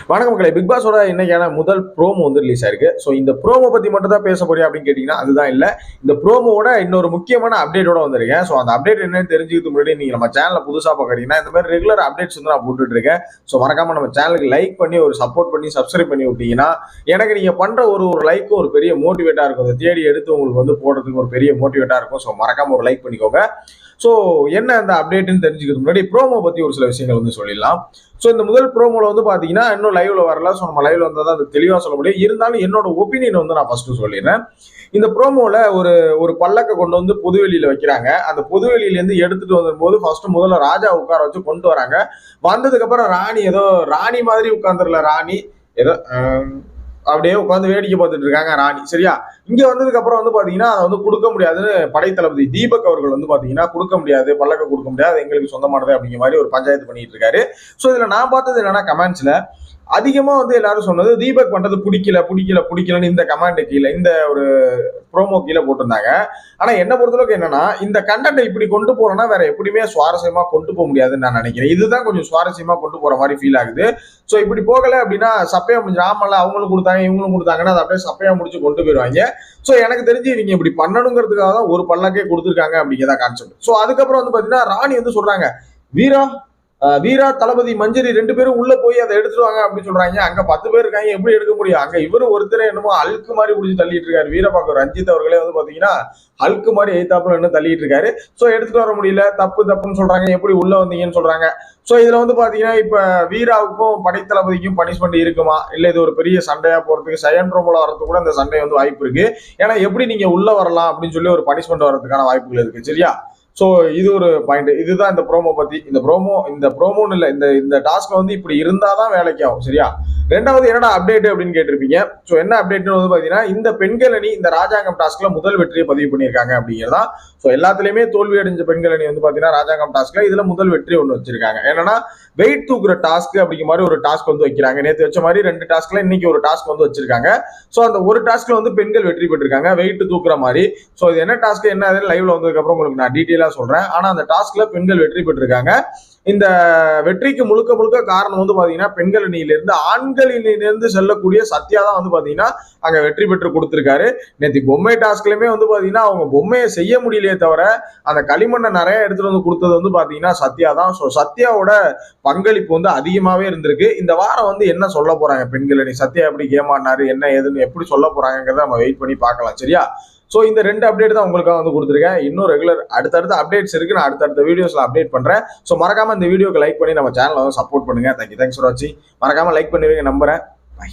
வணக்கம் மக்களே. பிக் பாஸோட இன்னைக்கான முதல் ப்ரோமோ வந்து ரிலீஸ் ஆயிருக்கு. ஸோ இந்த ப்ரோமோ பத்தி மட்டும் தான் பேச போறியா அப்படின்னு கேட்டீங்கன்னா அதுதான் இல்ல. இந்த ப்ரோமோட இன்னொரு முக்கியமான அப்டேட்டோட வந்திருக்கேன். ஸோ அந்த அப்டேட் என்னன்னு தெரிஞ்சுக்கிட்டு முன்னாடி நீங்க நம்ம சேனலை புதுசா பாக்குறீங்கன்னா இந்த மாதிரி ரெகுலர் அப்டேட்ஸ் வந்து நான் போட்டுட்டு இருக்கேன். ஸோ மறக்காம நம்ம சேனலுக்கு லைக் பண்ணி ஒரு சப்போர்ட் பண்ணி சப்ஸ்கிரைப் பண்ணி விட்டீங்கன்னா எனக்கு நீங்க பண்ற ஒரு லைக்கும் ஒரு பெரிய மோட்டிவேட்டா இருக்கும். அதை தேடி எடுத்து உங்களுக்கு வந்து போடுறதுக்கு ஒரு பெரிய மோட்டிவேட்டா இருக்கும். ஸோ மறக்காம ஒரு லைக் பண்ணிக்கோங்க. ஸோ என்ன அந்த அப்டேட்னு தெரிஞ்சுக்கிறது முன்னாடி ப்ரோமோ பத்தி ஒரு சில விஷயங்கள் வந்து சொல்லிடலாம். ஸோ இந்த முதல் ப்ரோமோல வந்து பாத்தீங்கன்னா இன்னும் லைவ்ல வரல. ஸோ நம்ம லைவ்ல வந்தா தான் அது தெளிவா சொல்ல முடியும். இருந்தாலும் என்னோட ஒப்பீனியன் வந்து நான் ஃபர்ஸ்ட் சொல்லிடுறேன். இந்த ப்ரோமோல ஒரு ஒரு பல்லக்க கொண்டு வந்து பொதுவெளியில வைக்கிறாங்க. அந்த பொதுவெளியில இருந்து எடுத்துட்டு வந்தபோது ஃபர்ஸ்ட் முதல்ல ராஜா உட்கார வச்சு கொண்டு வராங்க. வந்ததுக்கு அப்புறம் ராணி ஏதோ ராணி மாதிரி உட்கார்ந்துடல. ராணி ஏதோ அப்படியே உட்காந்து வேடிக்கை பார்த்துட்டு இருக்காங்க ராணி. சரியா? இங்க வந்ததுக்கு அப்புறம் வந்து பாத்தீங்கன்னா அதை வந்து கொடுக்க முடியாதுன்னு படைத்தளபதி தீபக் அவர்கள் வந்து பாத்தீங்கன்னா கொடுக்க முடியாது, பல்லக்க கொடுக்க முடியாது, எங்களுக்கு சொந்தமானது அப்படிங்கிற மாதிரி ஒரு பஞ்சாயத்து பண்ணிட்டு இருக்காரு. சோ இதுல நான் பார்த்தது என்னன்னா கமெண்ட்ஸ்ல அதிகமா வந்து எல்லாரும் சொன்னது தீபக் பண்றது பிடிக்கல பிடிக்கல பிடிக்கலன்னு இந்த கமெண்ட் கீழே இந்த ஒரு ப்ரோமோ கீழே போட்டிருந்தாங்க. ஆனா என்ன பொறுத்தளவுக்கு என்னன்னா இந்த கண்டென்ட் இப்படி கொண்டு போறோம்னா வேற எப்படியுமே சுவாரஸ்யமா கொண்டு போக முடியாதுன்னு நான் நினைக்கிறேன். இதுதான் கொஞ்சம் சுவாரஸ்யமா கொண்டு போற மாதிரி ஃபீல் ஆகுது. சோ இப்படி போகல அப்படின்னா சப்பையா முடிஞ்சு ஆமல்ல அவங்களும் கொடுத்தாங்க இவங்களும் கொடுத்தாங்கன்னா அதை அப்படியே சப்பையா முடிச்சு கொண்டு போயிடுவாங்க. சோ எனக்கு தெரிஞ்சு இவங்க இப்படி பண்ணணுங்கிறதுக்காக தான் ஒரு பல்லக்கே கொடுத்துருக்காங்க அப்படிங்கிறதா கான்செப்ட். சோ அதுக்கப்புறம் வந்து பாத்தீங்கன்னா ராணி வந்து சொல்றாங்க வீரா வீரா தளபதி மஞ்சரி 2 பேரும் உள்ள போய் அதை எடுத்துட்டு வாங்க அப்படின்னு சொல்றாங்க. அங்க 10 பேர் இருக்காங்க, எப்படி எடுக்க முடியும்? அங்க இவரு ஒருத்தர் என்னமோ அல்கு மாதிரி பிடிச்சி தள்ளிட்டு இருக்காரு. வீரபாக்கு ரஞ்சித் அவர்களே வந்து பாத்தீங்கன்னா அல்கு மாதிரி எய்தாப்புல என்ன தள்ளிட்டு இருக்காரு. சோ எடுத்துட்டு வர முடியல, தப்பு தப்புன்னு சொல்றாங்க. எப்படி உள்ள வந்தீங்கன்னு சொல்றாங்க. சோ இதுல வந்து பாத்தீங்கன்னா இப்ப வீராவுக்கும் படைத்தளபதிக்கும் பனிஷ்மெண்ட் இருக்குமா, இல்ல இது ஒரு பெரிய சண்டையா போறதுக்கு செகண்ட் ரோம்ல வரதுக்கு கூட இந்த சண்டை வந்து வாய்ப்பு இருக்கு. ஏன்னா எப்படி நீங்க உள்ள வரலாம் அப்படின்னு சொல்லி ஒரு பனிஷ்மெண்ட் வரதுக்கான வாய்ப்புகள் இருக்கு. சரியா? சோ இது ஒரு பாயிண்ட். இதுதான் இந்த ப்ரோமோ பத்தி. இந்த ப்ரோமோன்னு இல்ல, இந்த இந்த டாஸ்க் வந்து இப்படி இருந்தாதான் வேலைக்கு ஆகும். சரியா? ரெண்டாவது என்னடா அப்டேட் அப்படின்னு கேட்டிருப்பீங்க. சோ என்ன அப்டேட்னு வந்து பாத்தீங்கன்னா இந்த பெண்கள் அணி இந்த ராஜாங்கம் டாஸ்க்ல முதல் வெற்றியை பதிவு பண்ணியிருக்காங்க அப்படிங்கிறதா. சோ எல்லாத்துலயுமே தோல்வி அடைஞ்ச பெண்கள் அணி வந்து பாத்தீங்கன்னா ராஜாங்கம் டாஸ்க்ல இதுல முதல் வெற்றி ஒன்று வச்சிருக்காங்க. என்னன்னா வெயிட் தூக்குற டாஸ்க் அப்படிங்கிற மாதிரி ஒரு டாஸ்க் வந்து வைக்கிறாங்க. நேற்று வச்ச மாதிரி 2 டாஸ்க்ல இன்னைக்கு ஒரு டாஸ்க் வந்து வச்சிருக்காங்க. சோ அந்த ஒரு டாஸ்க்ல வந்து பெண்கள் வெற்றி பெற்றிருக்காங்க வெயிட் தூக்குற மாதிரி. சோ இது என்ன டாஸ்க் என்ன லைவ்ல வந்ததுக்கு அப்புறம் உங்களுக்கு நான் டீட்டெயிலா சொல்றேன். ஆனா அந்த டாஸ்க்ல பெண்கள் வெற்றி பெற்றிருக்காங்க. இந்த வெற்றிக்கு முழுக்க முழுக்க காரணம் வந்து பாத்தீங்கன்னா பெண்கள் அணியிலிருந்து ஆண்களிலிருந்து செல்லக்கூடிய சத்யா தான் வந்து பாத்தீங்கன்னா அங்க வெற்றி பெற்று கொடுத்திருக்காரு. நேற்று பொம்மை டாஸ்க்லயுமே வந்து பாத்தீங்கன்னா அவங்க பொம்மையை செய்ய முடியலையே தவிர அந்த களிமண்ணை நிறைய எடுத்துட்டு வந்து கொடுத்தது வந்து பாத்தீங்கன்னா சத்யா தான். ஸோ சத்யாவோட பங்களிப்பு வந்து அதிகமாவே இருந்திருக்கு. இந்த வாரம் வந்து என்ன சொல்ல போறாங்க பெண்கள் அணி, சத்யா எப்படி கேம் ஆடினாரு என்ன ஏதுன்னு எப்படி சொல்ல போறாங்கிறத நம்ம வெயிட் பண்ணி பார்க்கலாம். சரியா? ஸோ இந்த 2 அப்டேட் தான் உங்களுக்காக வந்து கொடுத்துருக்கேன். இன்னும் ரெகுலர் அடுத்தடுத்த அப்டேட்ஸ் இருக்கு. நான் அடுத்தடுத்த வீடியோஸ்ல அப்டேட் பண்றேன். ஸோ மறக்காம இந்த வீடியோக்கு லைக் பண்ணி நம்ம சேனலை வந்து சப்போர்ட் பண்ணுங்க. தேங்க்ஸ் ஃபார் வாட்சிங். மறக்காம லைக் பண்ணுவீங்க நம்புறேன். பை.